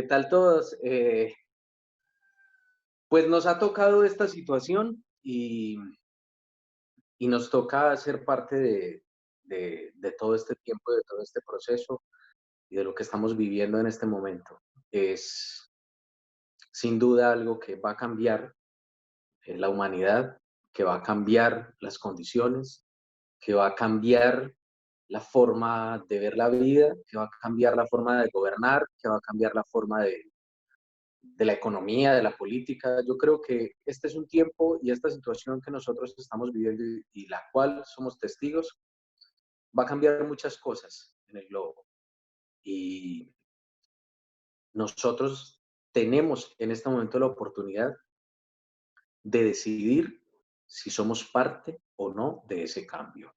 ¿Qué tal todos? Pues nos ha tocado esta situación y nos toca ser parte de todo este tiempo, de todo este proceso y de lo que estamos viviendo en este momento. Es sin duda algo que va a cambiar en la humanidad, que va a cambiar las condiciones, que va a cambiar la forma de ver la vida, que va a cambiar la forma de gobernar, que va a cambiar la forma de la economía, de la política. Yo creo que este es un tiempo y esta situación que nosotros estamos viviendo y la cual somos testigos, va a cambiar muchas cosas en el globo. Y nosotros tenemos en este momento la oportunidad de decidir si somos parte o no de ese cambio.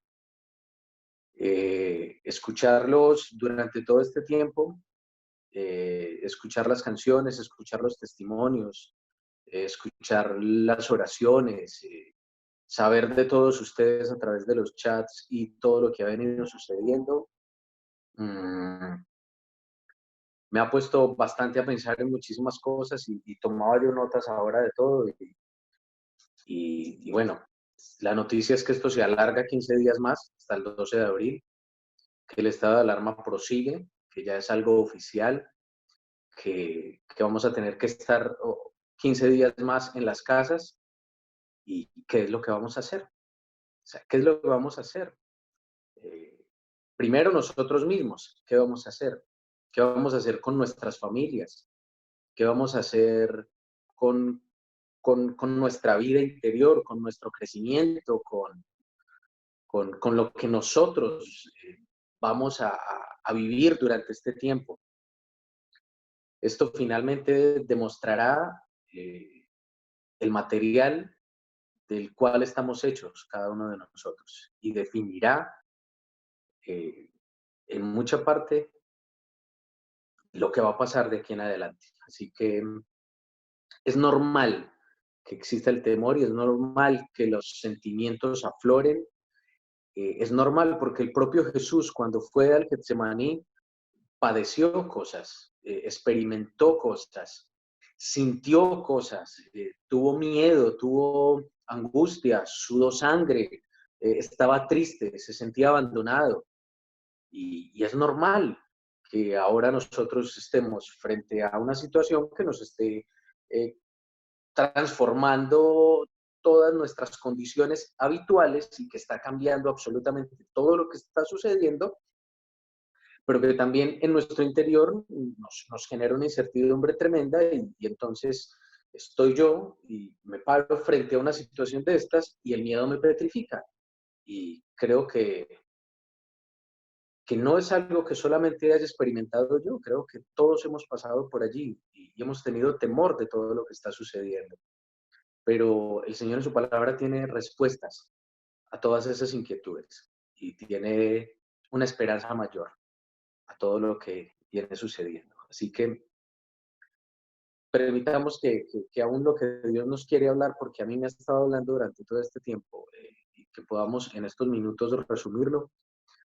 Escucharlos durante todo este tiempo, escuchar las canciones, escuchar los testimonios, escuchar las oraciones, saber de todos ustedes a través de los chats y todo lo que ha venido sucediendo, mm, me ha puesto bastante a pensar en muchísimas cosas y tomaba yo notas ahora de todo. Y bueno, la noticia es que esto se alarga 15 días más, hasta el 12 de abril, que el estado de alarma prosigue, que ya es algo oficial, que vamos a tener que estar 15 días más en las casas. ¿Y qué es lo que vamos a hacer? O sea, ¿qué es lo que vamos a hacer? Eh, Primero nosotros mismos, ¿qué vamos a hacer? ¿Qué vamos a hacer con nuestras familias? ¿Qué vamos a hacer con, con nuestra vida interior, con nuestro crecimiento, con lo que nosotros vamos a vivir durante este tiempo? Esto finalmente demostrará el material del cual estamos hechos cada uno de nosotros y definirá eh, en mucha parte lo que va a pasar de aquí en adelante. Así que es normal que exista el temor y es normal que los sentimientos afloren. Es normal porque el propio Jesús, cuando fue al Getsemaní, padeció cosas, experimentó cosas, sintió cosas, tuvo miedo, tuvo angustia, sudó sangre, estaba triste, se sentía abandonado. Y es normal que ahora nosotros estemos frente a una situación que nos esté eh, transformando todas nuestras condiciones habituales y que está cambiando absolutamente todo lo que está sucediendo, pero que también en nuestro interior nos genera una incertidumbre tremenda y entonces estoy yo y me paro frente a una situación de estas y el miedo me petrifica. Y creo que no es algo que solamente haya experimentado yo, creo que todos hemos pasado por allí y hemos tenido temor de todo lo que está sucediendo. Pero el Señor en su palabra tiene respuestas a todas esas inquietudes y tiene una esperanza mayor a todo lo que viene sucediendo. Así que permitamos que aún lo que Dios nos quiere hablar, porque a mí me ha estado hablando durante todo este tiempo, y que podamos en estos minutos resumirlo,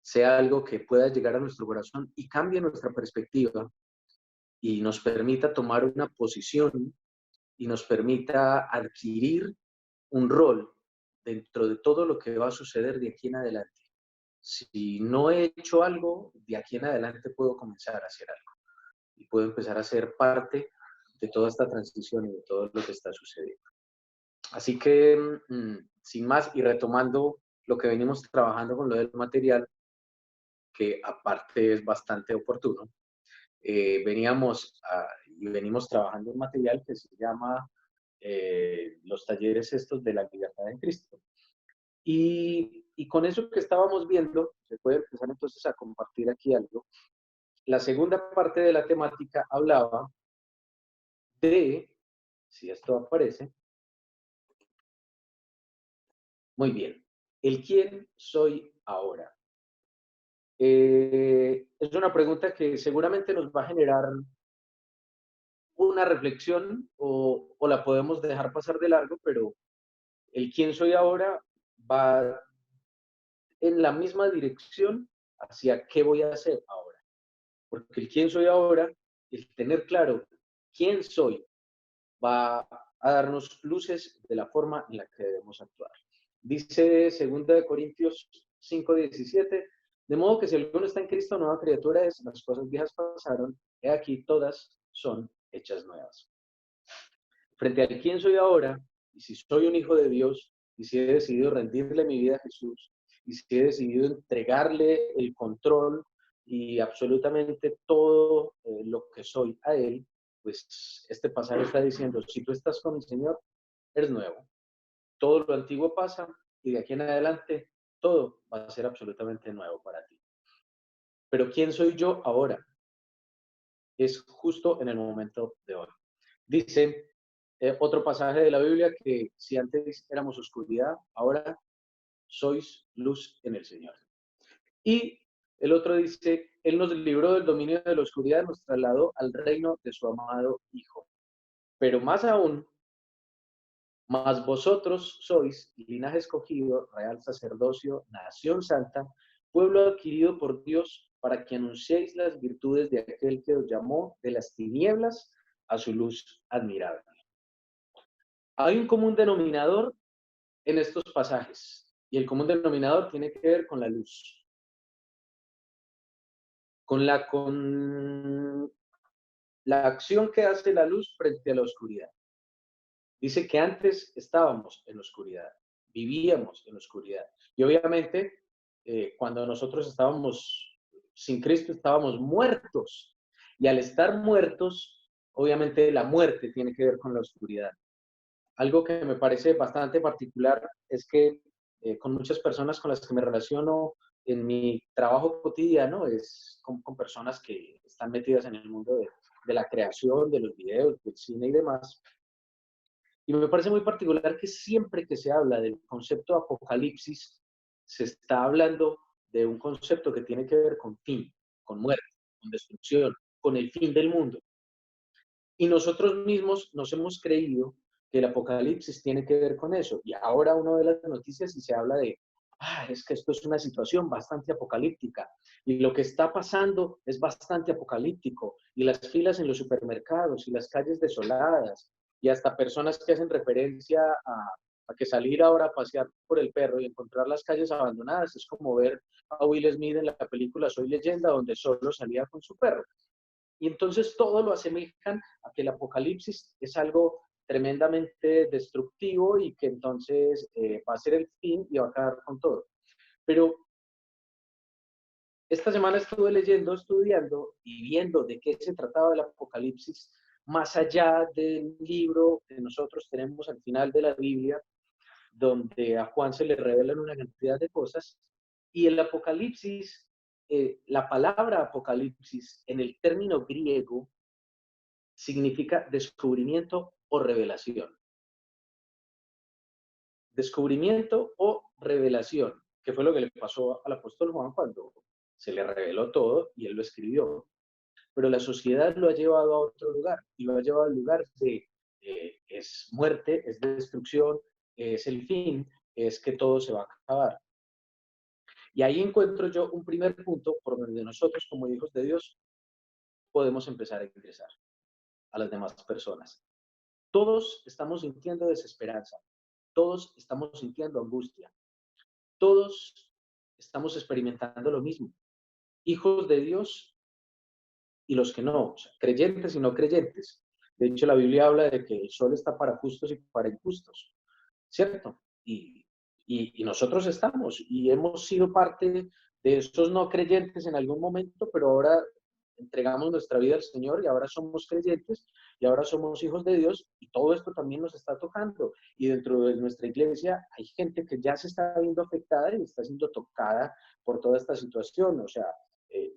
sea algo que pueda llegar a nuestro corazón y cambie nuestra perspectiva y nos permita tomar una posición y nos permita adquirir un rol dentro de todo lo que va a suceder de aquí en adelante. Si no he hecho algo, de aquí en adelante puedo comenzar a hacer algo y puedo empezar a ser parte de toda esta transición y de todo lo que está sucediendo. Así que, sin más, y retomando lo que venimos trabajando con lo del material, que aparte es bastante oportuno, y venimos trabajando un material que se llama los talleres estos de la libertad en Cristo. Y con eso que estábamos viendo, se puede empezar entonces a compartir aquí algo. La segunda parte de la temática hablaba de, si esto aparece, muy bien, el quién soy ahora. Es una pregunta que seguramente nos va a generar una reflexión o la podemos dejar pasar de largo, pero el quién soy ahora va en la misma dirección hacia qué voy a hacer ahora. Porque el quién soy ahora el tener claro quién soy va a darnos luces de la forma en la que debemos actuar. Dice 2 Corintios 5:17, de modo que si alguno está en Cristo, nueva criatura es, las cosas viejas pasaron, he aquí todas son hechas nuevas. Frente a quién soy ahora, y si soy un hijo de Dios, y si he decidido rendirle mi vida a Jesús, y si he decidido entregarle el control y absolutamente todo lo que soy a Él, pues este pasaje está diciendo, si tú estás con el Señor, eres nuevo. Todo lo antiguo pasa y de aquí en adelante todo va a ser absolutamente nuevo para ti. Pero ¿quién soy yo ahora? Es justo en el momento de hoy. Dice otro pasaje de la Biblia que si antes éramos oscuridad, ahora sois luz en el Señor. Y el otro dice, Él nos libró del dominio de la oscuridad, nos trasladó al reino de su amado Hijo. Pero más aún, mas vosotros sois linaje escogido, real sacerdocio, nación santa, pueblo adquirido por Dios, para que anunciéis las virtudes de aquel que os llamó de las tinieblas a su luz admirable. Hay un común denominador en estos pasajes, y el común denominador tiene que ver con la luz, con la acción que hace la luz frente a la oscuridad. Dice que antes estábamos en la oscuridad, vivíamos en la oscuridad. Y obviamente, cuando nosotros estábamos sin Cristo, estábamos muertos. Y al estar muertos, obviamente la muerte tiene que ver con la oscuridad. Algo que me parece bastante particular es que con muchas personas con las que me relaciono en mi trabajo cotidiano es con personas que están metidas en el mundo de la creación, de los videos, del cine y demás. Y me parece muy particular que siempre que se habla del concepto de apocalipsis, se está hablando de un concepto que tiene que ver con fin, con muerte, con destrucción, con el fin del mundo. Y nosotros mismos nos hemos creído que el apocalipsis tiene que ver con eso. Y ahora uno ve las noticias y se habla de, es que esto es una situación bastante apocalíptica. Y lo que está pasando es bastante apocalíptico. Y las filas en los supermercados y las calles desoladas. Y hasta personas que hacen referencia a que salir ahora a pasear por el perro y encontrar las calles abandonadas es como ver a Will Smith en la película Soy Leyenda, donde solo salía con su perro. Y entonces todo lo asemejan a que el apocalipsis es algo tremendamente destructivo y que entonces va a ser el fin y va a acabar con todo. Pero esta semana estuve leyendo, estudiando y viendo de qué se trataba el apocalipsis, más allá del libro que nosotros tenemos al final de la Biblia, donde a Juan se le revelan una cantidad de cosas, y el apocalipsis, la palabra apocalipsis en el término griego significa descubrimiento o revelación. Descubrimiento o revelación, que fue lo que le pasó al apóstol Juan cuando se le reveló todo y él lo escribió. Pero la sociedad lo ha llevado a otro lugar y lo ha llevado al lugar de es muerte, es destrucción, es el fin, es que todo se va a acabar. Y ahí encuentro yo un primer punto por donde nosotros como hijos de Dios podemos empezar a ingresar a las demás personas. Todos estamos sintiendo desesperanza, todos estamos sintiendo angustia, todos estamos experimentando lo mismo. Hijos de Dios y los que no, o sea, creyentes y no creyentes. De hecho, la Biblia habla de que el sol está para justos y para injustos, ¿cierto? Y nosotros estamos y hemos sido parte de estos no creyentes en algún momento, pero ahora entregamos nuestra vida al Señor y ahora somos creyentes y ahora somos hijos de Dios y todo esto también nos está tocando. Y dentro de nuestra iglesia hay gente que ya se está viendo afectada y está siendo tocada por toda esta situación. O sea,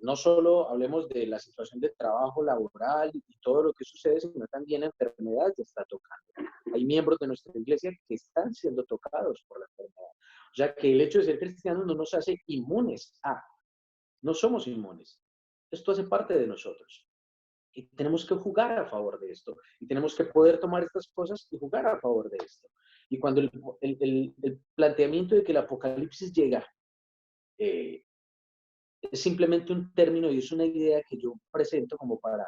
no solo hablemos de la situación de trabajo laboral y todo lo que sucede, sino también la enfermedad que está tocando. Hay miembros de nuestra iglesia que están siendo tocados por la enfermedad. O sea, que el hecho de ser cristianos no nos hace inmunes a, no somos inmunes. Esto hace parte de nosotros. Y tenemos que jugar a favor de esto. Y tenemos que poder tomar estas cosas y jugar a favor de esto. Y cuando el planteamiento de que el apocalipsis llega, es simplemente un término y es una idea que yo presento como para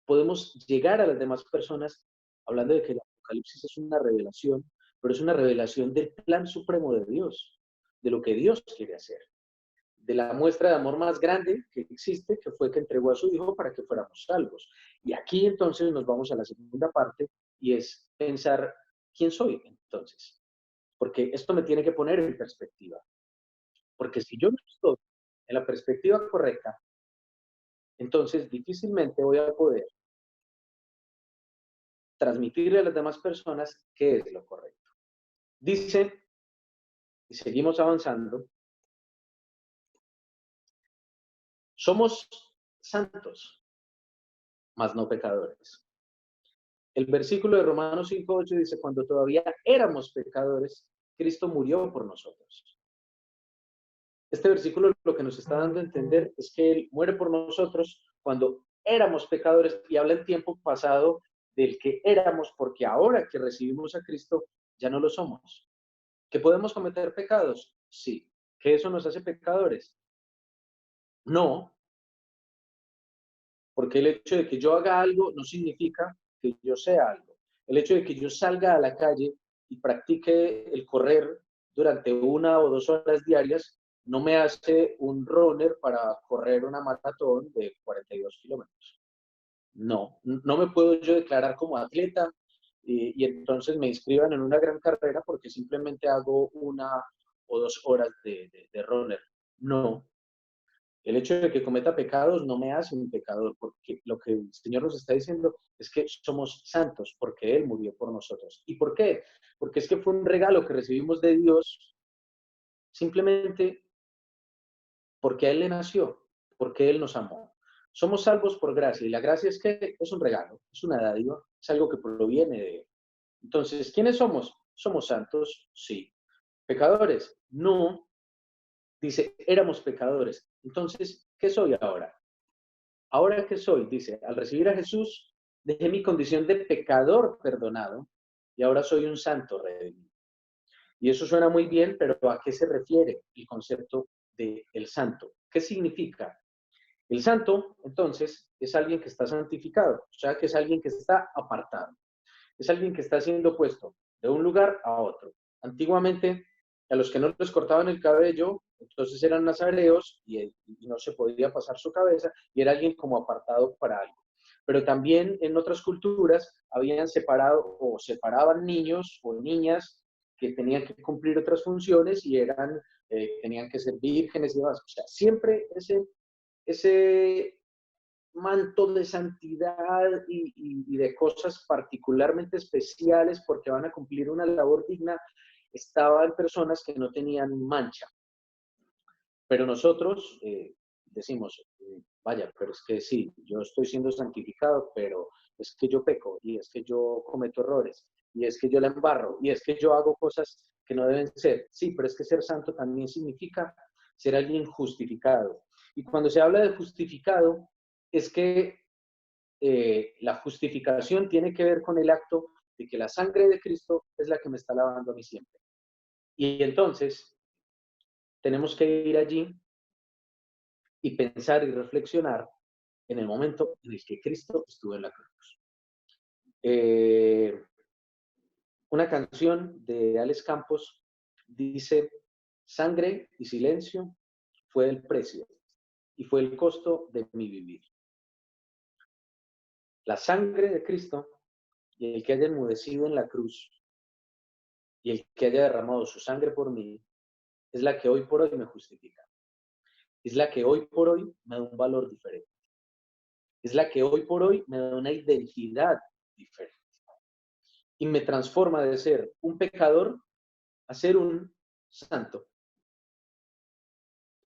podemos llegar a las demás personas hablando de que el Apocalipsis es una revelación, pero es una revelación del plan supremo de Dios, de lo que Dios quiere hacer, de la muestra de amor más grande que existe, que fue que entregó a su Hijo para que fuéramos salvos. Y aquí entonces nos vamos a la segunda parte y es pensar, ¿quién soy entonces? Porque esto me tiene que poner en perspectiva. Porque si yo no estoy en la perspectiva correcta, entonces difícilmente voy a poder transmitirle a las demás personas qué es lo correcto. Dice, y seguimos avanzando, somos santos, mas no pecadores. El versículo de Romanos 5:8 dice, cuando todavía éramos pecadores, Cristo murió por nosotros. Este versículo lo que nos está dando a entender es que Él muere por nosotros cuando éramos pecadores y habla en tiempo pasado del que éramos, porque ahora que recibimos a Cristo ya no lo somos. ¿Que podemos cometer pecados? Sí. ¿Que eso nos hace pecadores? No, porque el hecho de que yo haga algo no significa que yo sea algo. El hecho de que yo salga a la calle y practique el correr durante 1 o 2 horas diarias no me hace un runner para correr una maratón de 42 kilómetros. No, no me puedo yo declarar como atleta y entonces me inscriban en una gran carrera porque simplemente hago 1 o 2 horas de runner. No, el hecho de que cometa pecados no me hace un pecador, porque lo que el Señor nos está diciendo es que somos santos porque Él murió por nosotros. ¿Y por qué? Porque es que fue un regalo que recibimos de Dios simplemente porque a Él le nació, porque Él nos amó. Somos salvos por gracia y la gracia es que es un regalo, es una dádiva, es algo que proviene de Él. Entonces, ¿quiénes somos? ¿Somos santos? Sí. ¿Pecadores? No. Dice, éramos pecadores. Entonces, ¿qué soy ahora? Ahora que soy, dice, al recibir a Jesús, dejé mi condición de pecador perdonado y ahora soy un santo redimido. Y eso suena muy bien, pero ¿a qué se refiere el concepto de el santo? ¿Qué significa? El santo, entonces, es alguien que está santificado, o sea, que es alguien que está apartado, es alguien que está siendo puesto de un lugar a otro. Antiguamente, a los que no les cortaban el cabello, entonces eran nazareos y no se podía pasar su cabeza y era alguien como apartado para algo. Pero también en otras culturas habían separado o separaban niños o niñas que tenían que cumplir otras funciones y tenían que ser vírgenes y demás. O sea, siempre ese manto de santidad y de cosas particularmente especiales porque van a cumplir una labor digna, estaba en personas que no tenían mancha. Pero nosotros decimos, vaya, pero es que sí, yo estoy siendo santificado, pero es que yo peco y es que yo cometo errores y es que yo la embarro y es que yo hago cosas que no deben ser. Sí, pero es que ser santo también significa ser alguien justificado. Y cuando se habla de justificado, es que la justificación tiene que ver con el acto de que la sangre de Cristo es la que me está lavando a mí siempre. Y entonces tenemos que ir allí y pensar y reflexionar en el momento en el que Cristo estuvo en la cruz. Una canción de Alex Campos dice, sangre y silencio fue el precio y fue el costo de mi vivir. La sangre de Cristo y el que haya enmudecido en la cruz y el que haya derramado su sangre por mí es la que hoy por hoy me justifica. Es la que hoy por hoy me da un valor diferente. Es la que hoy por hoy me da una identidad diferente. Y me transforma de ser un pecador a ser un santo.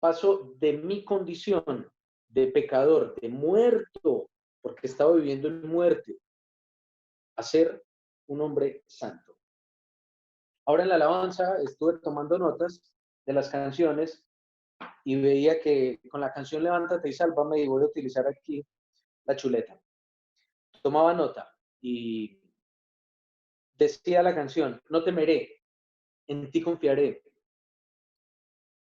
Paso de mi condición de pecador, de muerto, porque estaba viviendo en muerte, a ser un hombre santo. Ahora en la alabanza estuve tomando notas de las canciones y veía que con la canción Levántate y Sálvame, y voy a utilizar aquí la chuleta. Tomaba nota y decía la canción, no temeré, en ti confiaré.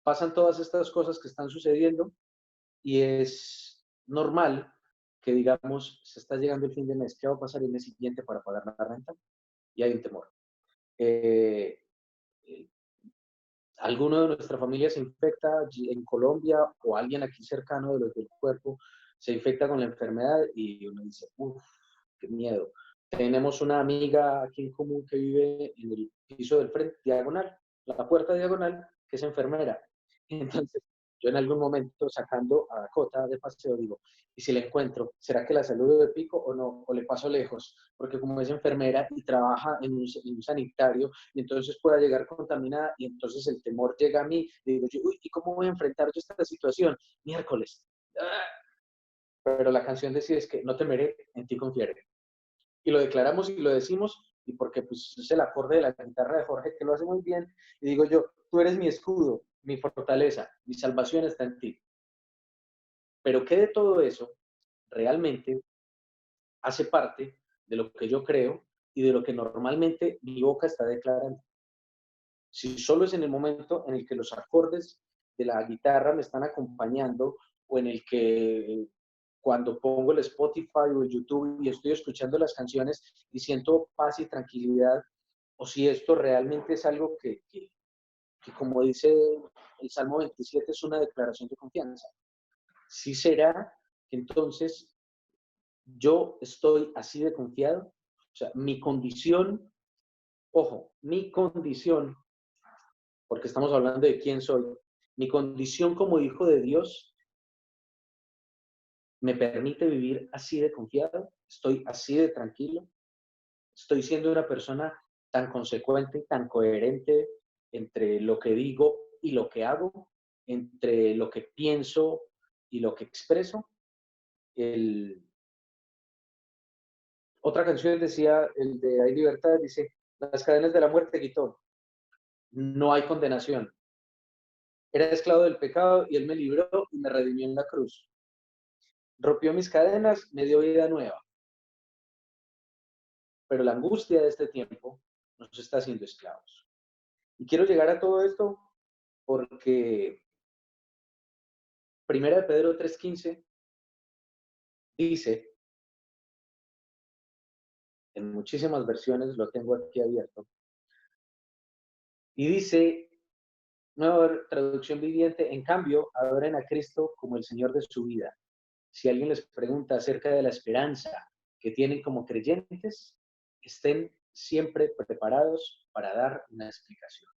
Pasan todas estas cosas que están sucediendo y es normal que digamos, se está llegando el fin de mes, ¿qué va a pasar el mes siguiente para pagar la renta? Y hay un temor. Eh, eh, Alguno de nuestra familia se infecta en Colombia o alguien aquí cercano de los del cuerpo se infecta con la enfermedad y uno dice, uff, qué miedo. Tenemos una amiga aquí en común que vive en el piso del frente, diagonal, la puerta diagonal, que es enfermera. Entonces, yo en algún momento sacando a Dakota de paseo digo, ¿y si la encuentro, será que la saludo de pico o no? ¿O le paso lejos? Porque como es enfermera y trabaja en un sanitario, y entonces pueda llegar contaminada y entonces el temor llega a mí y digo, yo, uy, ¿y cómo voy a enfrentar yo esta situación? Miércoles. Pero la canción decide es que no temeré, en ti confiaré. Y lo declaramos y lo decimos, y porque pues, es el acorde de la guitarra de Jorge que lo hace muy bien, y digo yo, tú eres mi escudo, mi fortaleza, mi salvación está en ti. Pero ¿qué de todo eso realmente hace parte de lo que yo creo y de lo que normalmente mi boca está declarando? Si solo es en el momento en el que los acordes de la guitarra me están acompañando o en el que cuando pongo el Spotify o el YouTube y estoy escuchando las canciones y siento paz y tranquilidad, o si esto realmente es algo que como dice el Salmo 27, es una declaración de confianza. Si será que entonces yo estoy así de confiado, o sea, mi condición, ojo, mi condición, porque estamos hablando de quién soy, mi condición como hijo de Dios me permite vivir así de confiado, estoy así de tranquilo, estoy siendo una persona tan consecuente, tan coherente entre lo que digo y lo que hago, entre lo que pienso y lo que expreso. Otra canción decía, el de Hay libertad, dice, las cadenas de la muerte quitó, no hay condenación. Era esclavo del pecado y él me libró y me redimió en la cruz. Rompió mis cadenas, me dio vida nueva. Pero la angustia de este tiempo nos está haciendo esclavos. Y quiero llegar a todo esto porque Primera de Pedro 3:15 dice, en muchísimas versiones lo tengo aquí abierto, y dice, nueva traducción viviente, en cambio, adoren a Cristo como el Señor de su vida. Si alguien les pregunta acerca de la esperanza que tienen como creyentes, estén siempre preparados para dar una explicación.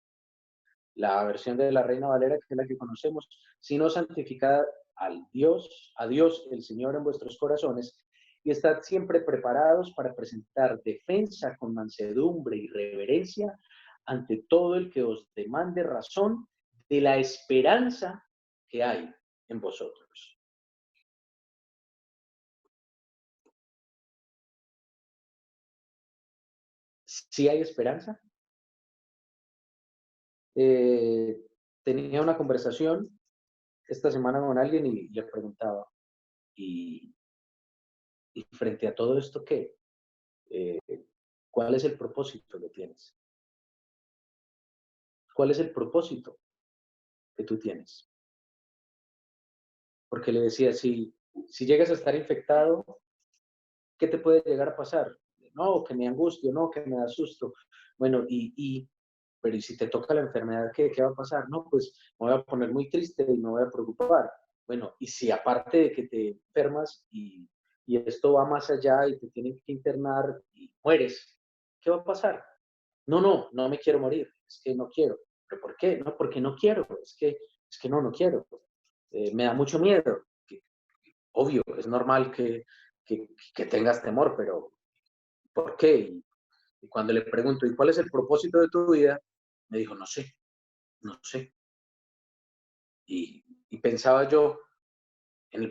La versión de la Reina Valera, que es la que conocemos, sino santificad a Dios el Señor en vuestros corazones, y estad siempre preparados para presentar defensa con mansedumbre y reverencia ante todo el que os demande razón de la esperanza que hay en vosotros. ¿Sí hay esperanza? Eh, Tenía una conversación esta semana con alguien y le preguntaba, ¿y, y frente a todo esto qué? Eh, ¿Cuál es el propósito que tienes? ¿Cuál es el propósito que tú tienes? Porque le decía, si llegas a estar infectado, ¿qué te puede llegar a pasar? No, que me angustio, no, que me da susto. Bueno, pero ¿y si te toca la enfermedad, qué va a pasar? No, pues me voy a poner muy triste y me voy a preocupar. Bueno, y si aparte de que te enfermas y esto va más allá y te tienen que internar y mueres, ¿qué va a pasar? No, no, no me quiero morir, es que no quiero. ¿Pero por qué? No, porque no quiero, es que no quiero. Me da mucho miedo. Obvio, es normal que tengas temor, pero ¿por qué? Y cuando le pregunto, ¿y cuál es el propósito de tu vida? Me dijo, no sé, no sé. Y pensaba yo en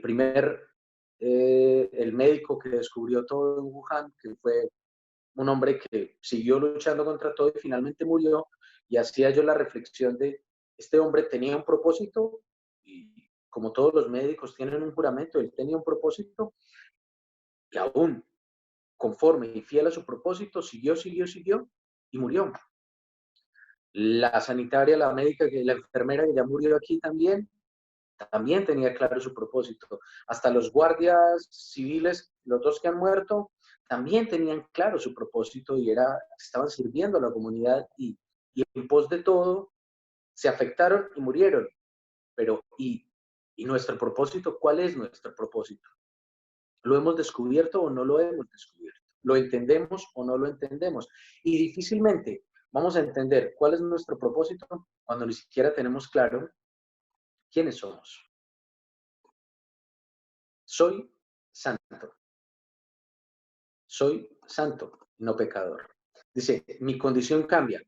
el médico que descubrió todo en Wuhan, que fue un hombre que siguió luchando contra todo y finalmente murió, y hacía yo la reflexión de, este hombre tenía un propósito, y como todos los médicos tienen un juramento, él tenía un propósito, y aún conforme y fiel a su propósito, siguió, y murió. La sanitaria, la médica, la enfermera que ya murió aquí también, también tenía claro su propósito. Hasta los guardias civiles, los dos que han muerto, también tenían claro su propósito y estaban sirviendo a la comunidad y en pos de todo se afectaron y murieron. Pero, ¿y nuestro propósito? ¿Cuál es nuestro propósito? ¿Lo hemos descubierto o no lo hemos descubierto? ¿Lo entendemos o no lo entendemos? Y difícilmente vamos a entender cuál es nuestro propósito cuando ni siquiera tenemos claro quiénes somos. Soy santo. Soy santo, no pecador. Dice, mi condición cambia.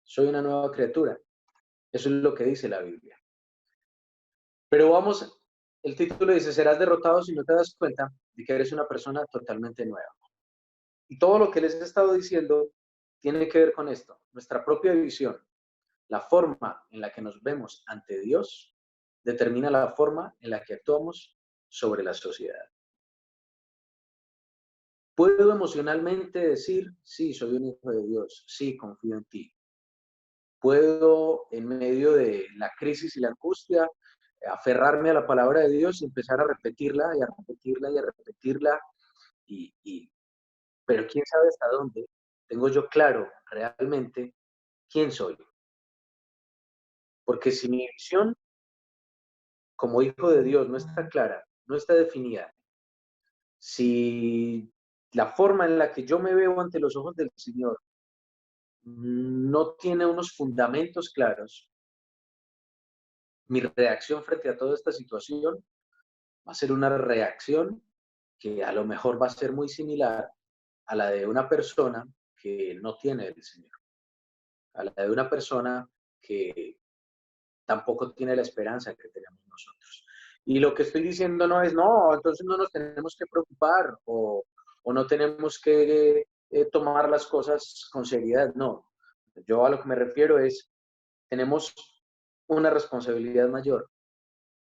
Soy una nueva criatura. Eso es lo que dice la Biblia. Pero vamos, el título dice, serás derrotado si no te das cuenta de que eres una persona totalmente nueva. Y todo lo que les he estado diciendo tiene que ver con esto. Nuestra propia visión, la forma en la que nos vemos ante Dios, determina la forma en la que actuamos sobre la sociedad. Puedo emocionalmente decir, sí, soy un hijo de Dios, sí, confío en ti. Puedo, en medio de la crisis y la angustia, aferrarme a la palabra de Dios y empezar a repetirla y a repetirla y a repetirla. Pero quién sabe hasta dónde tengo yo claro realmente quién soy. Porque si mi visión como hijo de Dios no está clara, no está definida, si la forma en la que yo me veo ante los ojos del Señor no tiene unos fundamentos claros, mi reacción frente a toda esta situación va a ser una reacción que a lo mejor va a ser muy similar a la de una persona que no tiene el Señor, a la de una persona que tampoco tiene la esperanza que tenemos nosotros. Y lo que estoy diciendo no es, no, entonces no nos tenemos que preocupar o no tenemos que tomar las cosas con seriedad, no. Yo a lo que me refiero es, tenemos una responsabilidad mayor.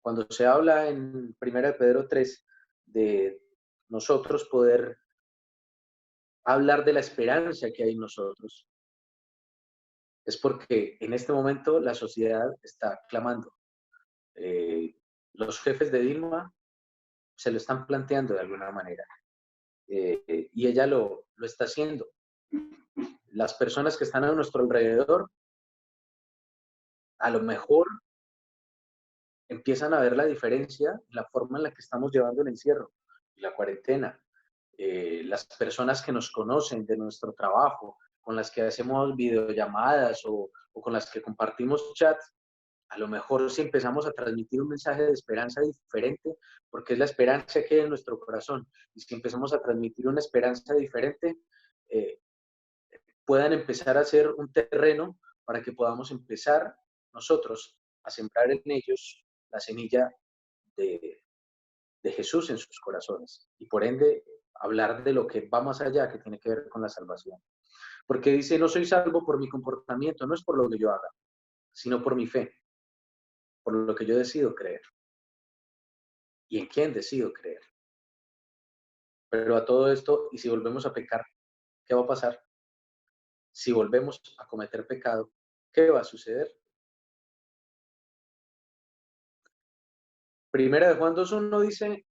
Cuando se habla en 1 Pedro 3 de nosotros poder hablar de la esperanza que hay en nosotros, es porque en este momento la sociedad está clamando. Los jefes de Dilma se lo están planteando de alguna manera y ella lo está haciendo. Las personas que están a nuestro alrededor a lo mejor empiezan a ver la diferencia en la forma en la que estamos llevando el encierro y la cuarentena. Las personas que nos conocen de nuestro trabajo, con las que hacemos videollamadas o con las que compartimos chats, a lo mejor si empezamos a transmitir un mensaje de esperanza diferente, porque es la esperanza que hay en nuestro corazón, y si empezamos a transmitir una esperanza diferente, eh, puedan empezar a ser un terreno para que podamos empezar nosotros a sembrar en ellos la semilla de, de Jesús en sus corazones, y por ende hablar de lo que va más allá, que tiene que ver con la salvación. Porque dice, no soy salvo por mi comportamiento, no es por lo que yo haga, sino por mi fe, por lo que yo decido creer. ¿Y en quién decido creer? Pero a todo esto, ¿y si volvemos a pecar? ¿Qué va a pasar? Si volvemos a cometer pecado, ¿qué va a suceder? Primera de Juan 2:1 dice,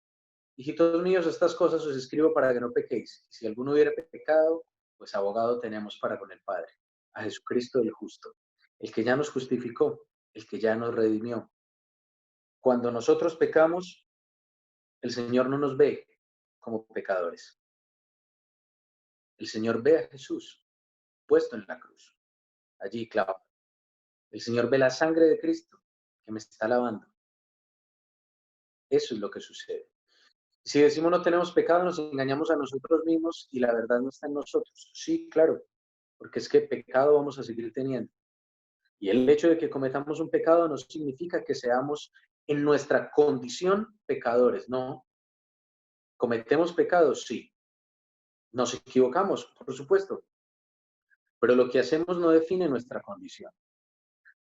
hijitos míos, estas cosas os escribo para que no pequéis. Y si alguno hubiera pecado, pues abogado tenemos para con el Padre, a Jesucristo el justo, el que ya nos justificó, el que ya nos redimió. Cuando nosotros pecamos, el Señor no nos ve como pecadores. El Señor ve a Jesús puesto en la cruz, allí clavado. El Señor ve la sangre de Cristo que me está lavando. Eso es lo que sucede. Si decimos no tenemos pecado, nos engañamos a nosotros mismos y la verdad no está en nosotros. Sí, claro, porque es que pecado vamos a seguir teniendo. Y el hecho de que cometamos un pecado no significa que seamos en nuestra condición pecadores. No. ¿Cometemos pecados? Sí. ¿Nos equivocamos? Por supuesto. Pero lo que hacemos no define nuestra condición.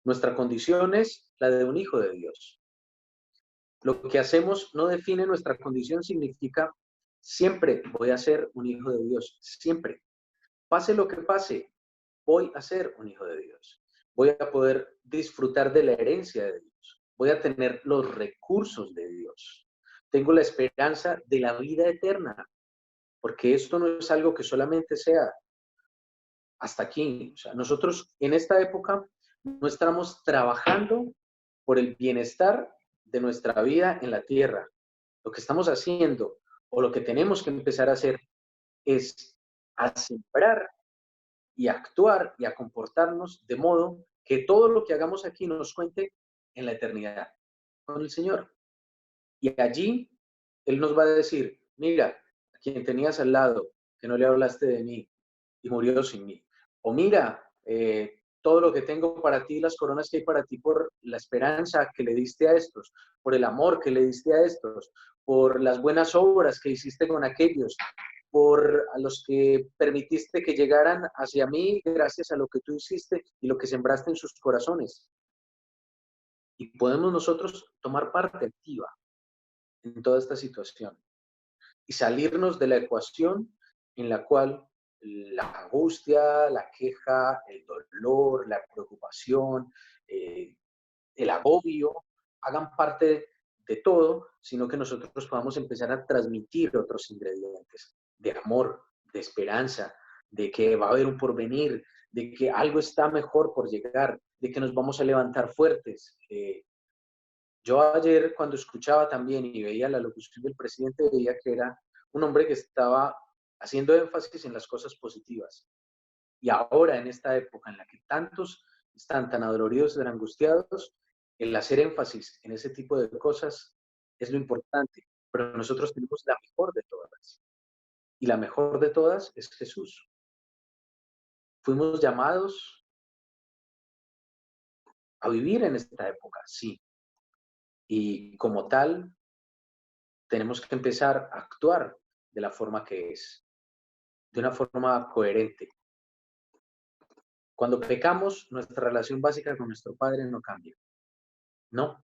Nuestra condición es la de un hijo de Dios. Lo que hacemos no define nuestra condición, significa siempre voy a ser un hijo de Dios, siempre. Pase lo que pase, voy a ser un hijo de Dios. Voy a poder disfrutar de la herencia de Dios. voy a tener los recursos de Dios. Tengo la esperanza de la vida eterna, porque esto no es algo que solamente sea hasta aquí. O sea, nosotros en esta época no estamos trabajando por el bienestar de nuestra vida en la tierra. Lo que estamos haciendo o lo que tenemos que empezar a hacer es a sembrar y a actuar y a comportarnos de modo que todo lo que hagamos aquí nos cuente en la eternidad con el Señor. Y allí Él nos va a decir, mira, a quien tenías al lado, que no le hablaste de mí y murió sin mí. O mira, todo lo que tengo para ti, las coronas que hay para ti por la esperanza que le diste a estos, por el amor que le diste a estos, por las buenas obras que hiciste con aquellos, por a los que permitiste que llegaran hacia mí gracias a lo que tú hiciste y lo que sembraste en sus corazones. Y podemos nosotros tomar parte activa en toda esta situación y salirnos de la ecuación en la cual la angustia, la queja, el dolor, la preocupación, eh, el agobio hagan parte de todo, sino que nosotros podamos empezar a transmitir otros ingredientes de amor, de esperanza, de que va a haber un porvenir, de que algo está mejor por llegar, de que nos vamos a levantar fuertes. Yo ayer cuando escuchaba también y veía la locución del presidente, veía que era un hombre que estaba haciendo énfasis en las cosas positivas. Y ahora, en esta época en la que tantos están tan adoloridos y tan angustiados, el hacer énfasis en ese tipo de cosas es lo importante. Pero nosotros tenemos la mejor de todas. Y la mejor de todas es Jesús. Fuimos llamados a vivir en esta época, sí. Y como tal, tenemos que empezar a actuar de la forma que es, de una forma coherente. Cuando pecamos, nuestra relación básica con nuestro Padre no cambia. No.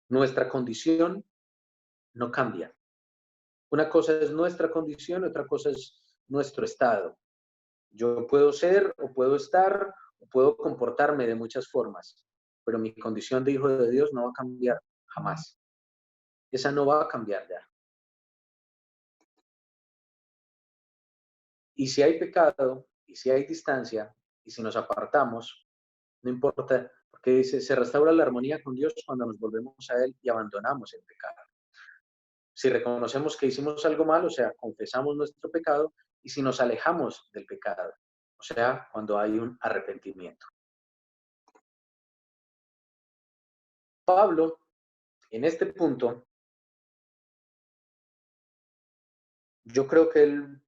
Nuestra condición no cambia. Una cosa es nuestra condición, otra cosa es nuestro estado. Yo puedo ser o puedo estar o puedo comportarme de muchas formas, pero mi condición de hijo de Dios no va a cambiar jamás. Esa no va a cambiar ya. Y si hay pecado, y si hay distancia, y si nos apartamos, no importa, porque dice, se restaura la armonía con Dios cuando nos volvemos a Él y abandonamos el pecado. Si reconocemos que hicimos algo mal, o sea, confesamos nuestro pecado, y si nos alejamos del pecado, o sea, cuando hay un arrepentimiento. Pablo, en este punto, yo creo que él,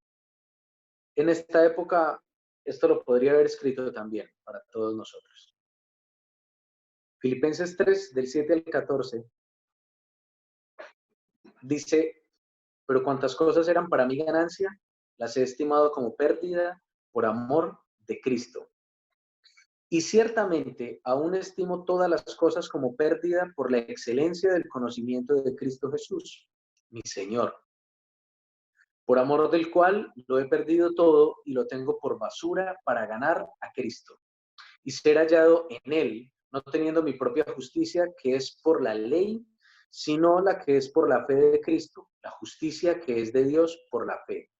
en esta época, esto lo podría haber escrito también para todos nosotros. Filipenses 3, del 7 al 14, dice, pero cuantas cosas eran para mí ganancia, las he estimado como pérdida por amor de Cristo. Y ciertamente aún estimo todas las cosas como pérdida por la excelencia del conocimiento de Cristo Jesús, mi Señor, por amor del cual lo he perdido todo y lo tengo por basura para ganar a Cristo y ser hallado en Él, no teniendo mi propia justicia, que es por la ley, sino la que es por la fe de Cristo, la justicia que es de Dios por la fe,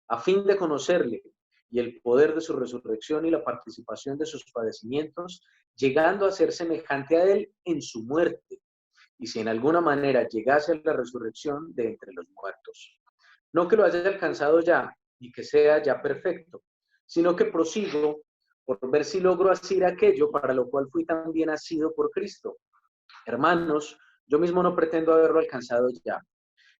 a fin de conocerle y el poder de su resurrección y la participación de sus padecimientos, llegando a ser semejante a Él en su muerte, y si en alguna manera llegase a la resurrección de entre los muertos. No que lo haya alcanzado ya, y que sea ya perfecto, sino que prosigo por ver si logro hacer aquello para lo cual fui también asido por Cristo. Hermanos, yo mismo no pretendo haberlo alcanzado ya,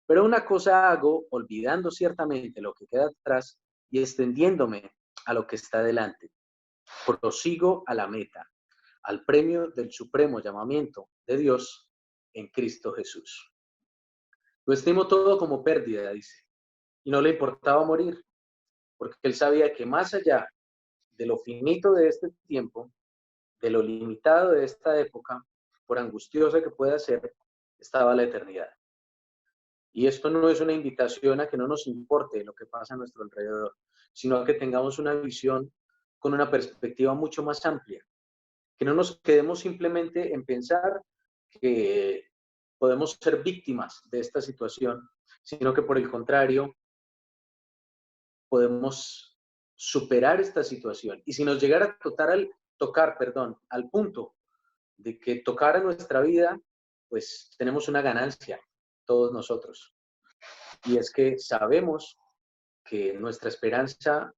pero una cosa hago, olvidando ciertamente lo que queda atrás y extendiéndome a lo que está delante. Prosigo a la meta, al premio del supremo llamamiento de Dios en Cristo Jesús. Lo estimo todo como pérdida, dice, y no le importaba morir, porque él sabía que más allá de lo finito de este tiempo, de lo limitado de esta época, por angustiosa que pueda ser, estaba la eternidad. Y esto no es una invitación a que no nos importe lo que pasa a nuestro alrededor, sino a que tengamos una visión con una perspectiva mucho más amplia, que no nos quedemos simplemente en pensar que podemos ser víctimas de esta situación, sino que por el contrario, podemos superar esta situación. Y si nos llegara a tocar, al punto de que tocara nuestra vida, pues tenemos una ganancia, todos nosotros. Y es que sabemos que nuestra esperanza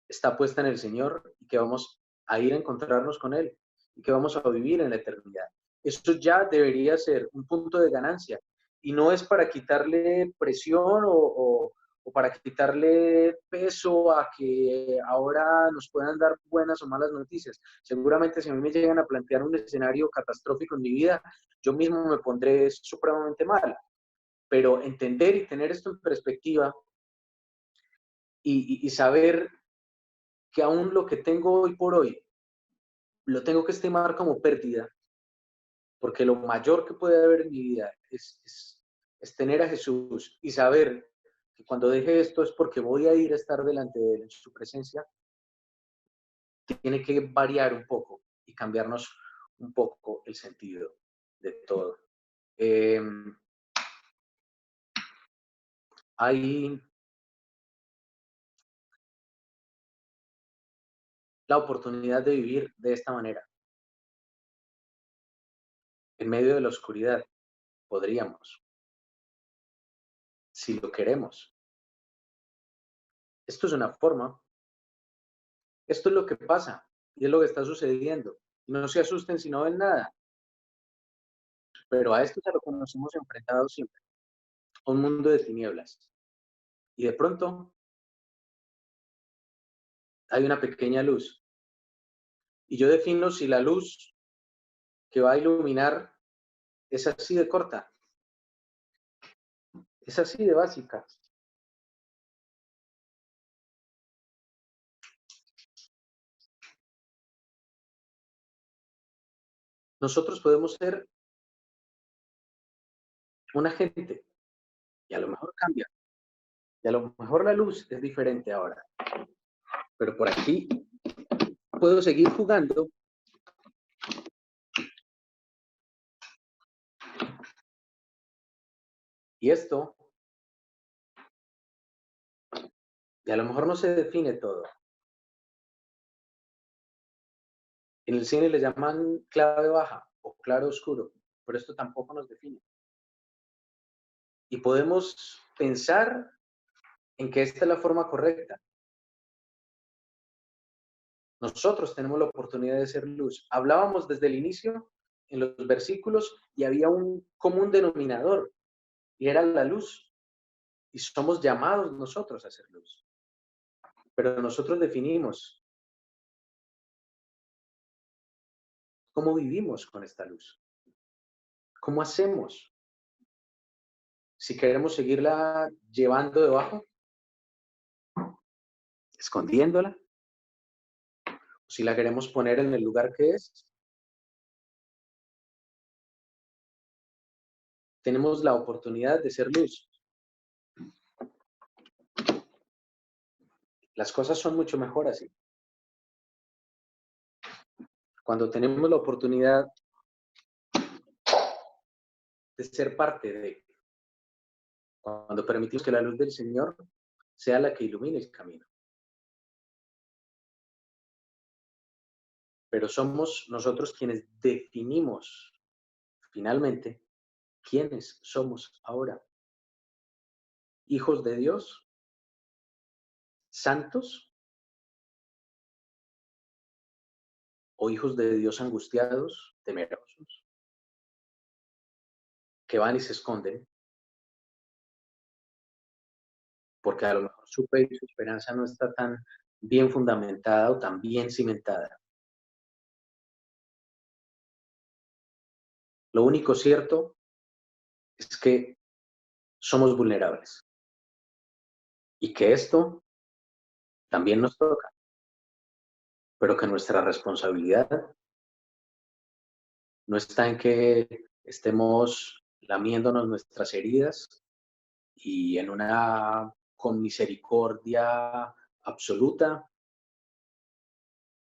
está puesta en el Señor y que vamos a ir a encontrarnos con Él y que vamos a vivir en la eternidad. Eso ya debería ser un punto de ganancia y no es para quitarle presión o para quitarle peso a que ahora nos puedan dar buenas o malas noticias. Seguramente si a mí me llegan a plantear un escenario catastrófico en mi vida, yo mismo me pondré supremamente mal. Pero entender y tener esto en perspectiva y saber que aún lo que tengo hoy por hoy lo tengo que estimar como pérdida, porque lo mayor que puede haber en mi vida es tener a Jesús y saber que cuando deje esto es porque voy a ir a estar delante de Él en su presencia, tiene que variar un poco y cambiarnos un poco el sentido de todo. Hay la oportunidad de vivir de esta manera. En medio de la oscuridad podríamos, si lo queremos. Esto es una forma. Esto es lo que pasa y es lo que está sucediendo. Y no se asusten si no ven nada, pero a esto es a lo que nos hemos enfrentado siempre, a un mundo de tinieblas. Y de pronto hay una pequeña luz. Y yo defino si la luz que va a iluminar es así de corta, es así de básica. Nosotros podemos ser un agente y a lo mejor cambia. Y a lo mejor la luz es diferente ahora. Pero por aquí puedo seguir jugando y esto, y a lo mejor no se define todo. En el cine le llaman clave baja o claro oscuro, pero esto tampoco nos define. Y podemos pensar en que esta es la forma correcta. Nosotros tenemos la oportunidad de ser luz. Hablábamos desde el inicio en los versículos y había un común denominador y era la luz. Y somos llamados nosotros a ser luz. Pero nosotros definimos cómo vivimos con esta luz. ¿Cómo hacemos? Si queremos seguirla llevando debajo, escondiéndola, si la queremos poner en el lugar que es, tenemos la oportunidad de ser luz. Las cosas son mucho mejor así. Cuando tenemos la oportunidad de ser parte de, cuando permitimos que la luz del Señor sea la que ilumine el camino. Pero somos nosotros quienes definimos finalmente quiénes somos ahora. Hijos de Dios, santos, o hijos de Dios angustiados, temerosos, que van y se esconden, porque a lo mejor su fe y su esperanza no está tan bien fundamentada o tan bien cimentada. Lo único cierto es que somos vulnerables y que esto también nos toca, pero que nuestra responsabilidad no está en que estemos lamiéndonos nuestras heridas y en una con misericordia absoluta,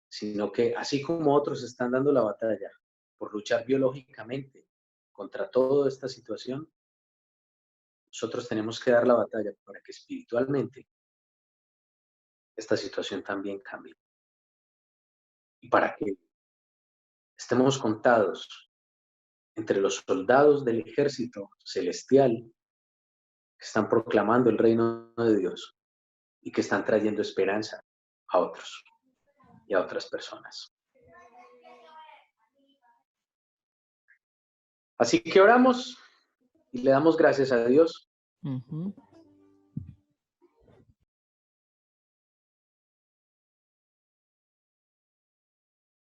sino que así como otros están dando la batalla por luchar biológicamente contra toda esta situación, nosotros tenemos que dar la batalla para que espiritualmente esta situación también cambie. Y para que estemos contados entre los soldados del ejército celestial que están proclamando el reino de Dios y que están trayendo esperanza a otros y a otras personas. Así que oramos y le damos gracias a Dios